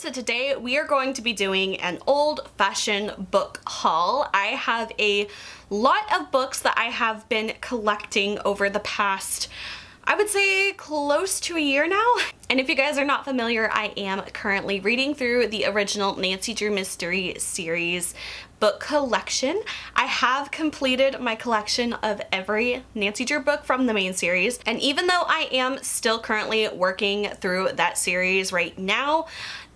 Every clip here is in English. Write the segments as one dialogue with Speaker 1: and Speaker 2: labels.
Speaker 1: so today we are going to be doing an old-fashioned book haul. I have a lot of books that I have been collecting over the past, I would say, close to a year now. And if you guys are not familiar, I am currently reading through the original Nancy Drew Mystery Series book collection. I have completed my collection of every Nancy Drew book from the main series, and even though I am still currently working through that series right now,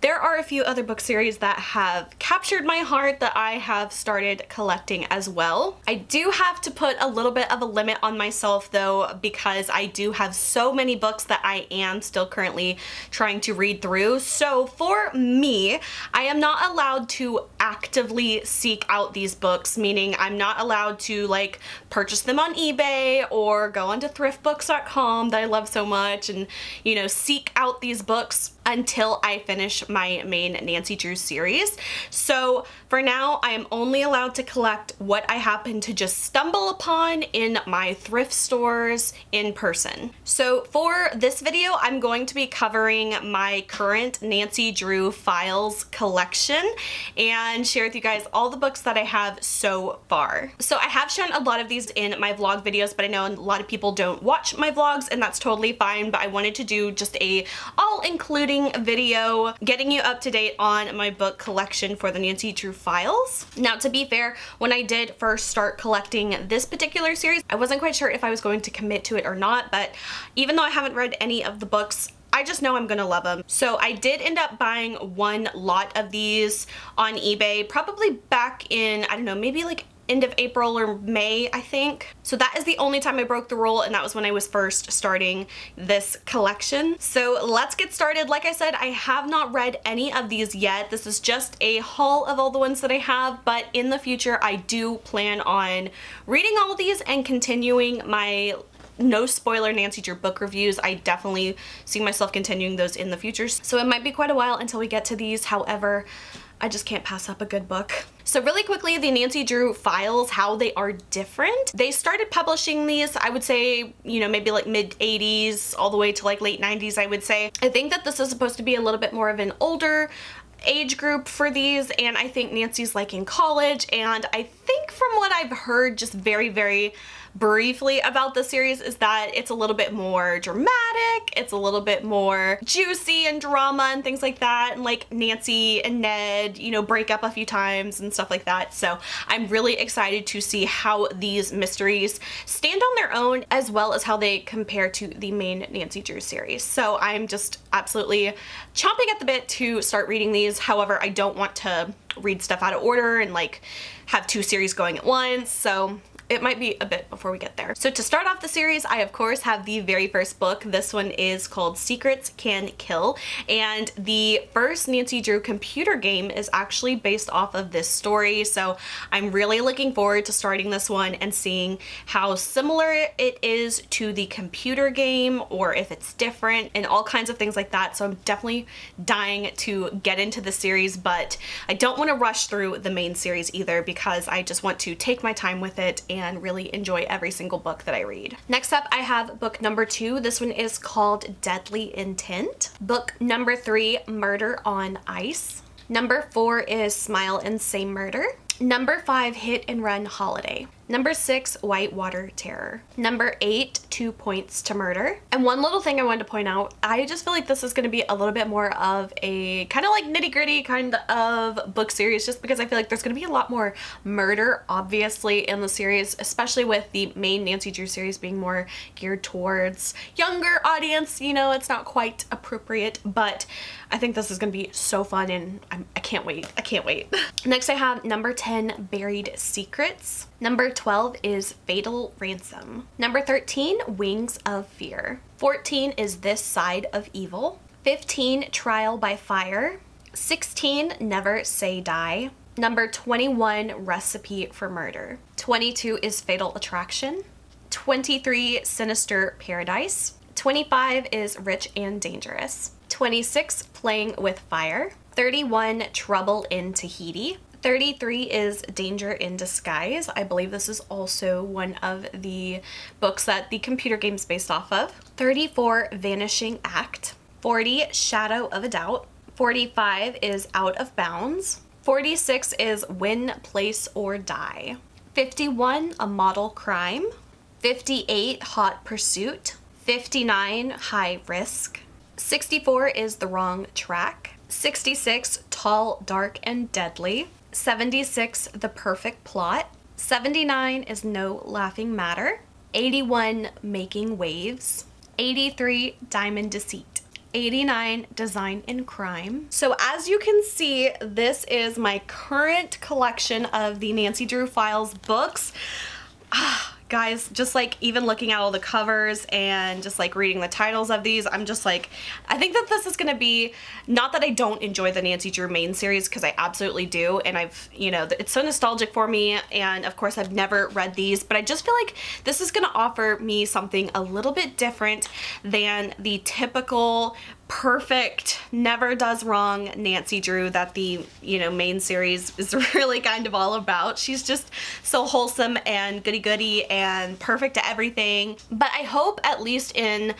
Speaker 1: there are a few other book series that have captured my heart that I have started collecting as well. I do have to put a little bit of a limit on myself though, because I do have so many books that I am still currently trying to read through. So for me, I am not allowed to actively seek out these books, meaning I'm not allowed to like purchase them on eBay or go onto thriftbooks.com that I love so much and, you know, seek out these books until I finish my main Nancy Drew series. So for now, I am only allowed to collect what I happen to just stumble upon in my thrift stores in person. So for this video, I'm going to be covering my current Nancy Drew Files collection and share with you guys all the books that I have so far. So I have shown a lot of these in my vlog videos, but I know a lot of people don't watch my vlogs and that's totally fine, but I wanted to do just a all-including video getting you up to date on my book collection for the Nancy Drew Files. Now, to be fair, when I did first start collecting this particular series, I wasn't quite sure if I was going to commit to it or not, but even though I haven't read any of the books, I just know I'm gonna love them. So I did end up buying one lot of these on eBay, probably back in, I don't know, maybe like end of April or May, I think. So that is the only time I broke the rule, and that was when I was first starting this collection. So let's get started. Like I said, I have not read any of these yet. This is just a haul of all the ones that I have, but in the future I do plan on reading all of these and continuing my no spoiler Nancy Drew book reviews. I definitely see myself continuing those in the future. So it might be quite a while until we get to these. However, I just can't pass up a good book. So really quickly, the Nancy Drew Files, how they are different. They started publishing these, I would say, you know, maybe like mid 80s all the way to like late 90s, I would say. I think that this is supposed to be a little bit more of an older age group for these, and I think Nancy's like in college, and I think from what I've heard just very briefly about the series is that it's a little bit more dramatic, it's a little bit more juicy and drama and things like that, and like Nancy and Ned, you know, break up a few times and stuff like that. So I'm really excited to see how these mysteries stand on their own as well as how they compare to the main Nancy Drew series. So I'm just absolutely chomping at the bit to start reading these. However, I don't want to read stuff out of order and like have two series going at once, so it might be a bit before we get there. So to start off the series, I of course have the very first book. This one is called Secrets Can Kill, and the first Nancy Drew computer game is actually based off of this story. So I'm really looking forward to starting this one and seeing how similar it is to the computer game or if it's different and all kinds of things like that. So I'm definitely dying to get into the series, but I don't want to rush through the main series either because I just want to take my time with it and really enjoy every single book that I read. Next up, I have book number 2. This one is called Deadly Intent. Book number 3, Murder on Ice. Number 4 is Smile and Say Murder. Number 5, Hit and Run Holiday. Number 6, Whitewater Terror. Number 8, 2 Points to Murder. And one little thing I wanted to point out, I just feel like this is going to be a little bit more of a kind of like nitty-gritty kind of book series, just because I feel like there's going to be a lot more murder obviously in the series, especially with the main Nancy Drew series being more geared towards younger audience. You know, it's not quite appropriate, but I think this is going to be so fun and I can't wait. I can't wait. Next I have number 10, Buried Secrets. Number 12 is Fatal Ransom. Number 13, Wings of Fear. 14 is This Side of Evil. 15, Trial by Fire. 16, Never Say Die. Number 21, Recipe for Murder. 22 is Fatal Attraction. 23, Sinister Paradise. 25 is Rich and Dangerous. 26, Playing with Fire. 31, Trouble in Tahiti. 33 is Danger in Disguise. I believe this is also one of the books that the computer game's based off of. 34, Vanishing Act. 40, Shadow of a Doubt. 45 is Out of Bounds. 46 is Win, Place, or Die. 51, A Model Crime. 58, Hot Pursuit. 59, High Risk. 64 is The Wrong Track. 66, Tall, Dark, and Deadly. 76, The Perfect Plot. 79 is No Laughing Matter. 81, Making Waves. 83, Diamond Deceit. 89, Design and Crime. So as you can see, this is my current collection of the Nancy Drew Files books. Guys, just like even looking at all the covers and just like reading the titles of these, I'm just like, I think that this is gonna be, not that I don't enjoy the Nancy Drew main series, because I absolutely do, and I've, you know, it's so nostalgic for me, and of course I've never read these, but I just feel like this is gonna offer me something a little bit different than the typical perfect, never does wrong Nancy Drew that the, you know, main series is really kind of all about. She's just so wholesome and goody-goody and perfect at everything. But I hope, at least in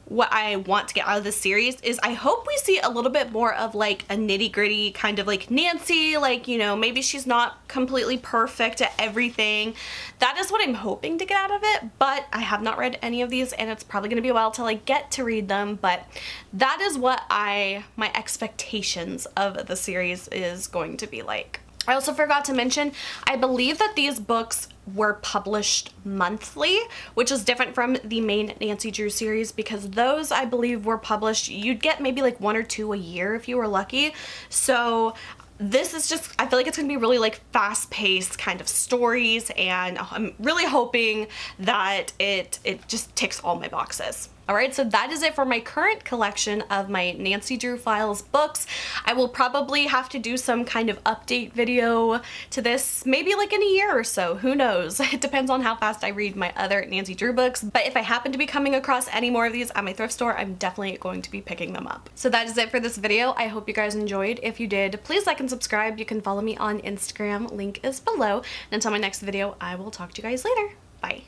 Speaker 1: what I want to get out of this series, is I hope we see a little bit more of like a nitty-gritty kind of like Nancy, like, you know, maybe she's not completely perfect at everything. That is what I'm hoping to get out of it, but I have not read any of these, and it's probably gonna be a while till I get to read them, but that is what my expectations of the series is going to be like. I also forgot to mention, I believe that these books were published monthly, which is different from the main Nancy Drew series, because those, I believe, were published, you'd get maybe like 1 or 2 a year if you were lucky. So this is just, I feel like it's gonna be really like fast-paced kind of stories, and I'm really hoping that it just ticks all my boxes. Alright, so that is it for my current collection of my Nancy Drew Files books. I will probably have to do some kind of update video to this, maybe like in a year or so, who knows. It depends on how fast I read my other Nancy Drew books, but if I happen to be coming across any more of these at my thrift store, I'm definitely going to be picking them up. So that is it for this video. I hope you guys enjoyed. If you did, please like and subscribe. You can follow me on Instagram, link is below. And until my next video, I will talk to you guys later. Bye.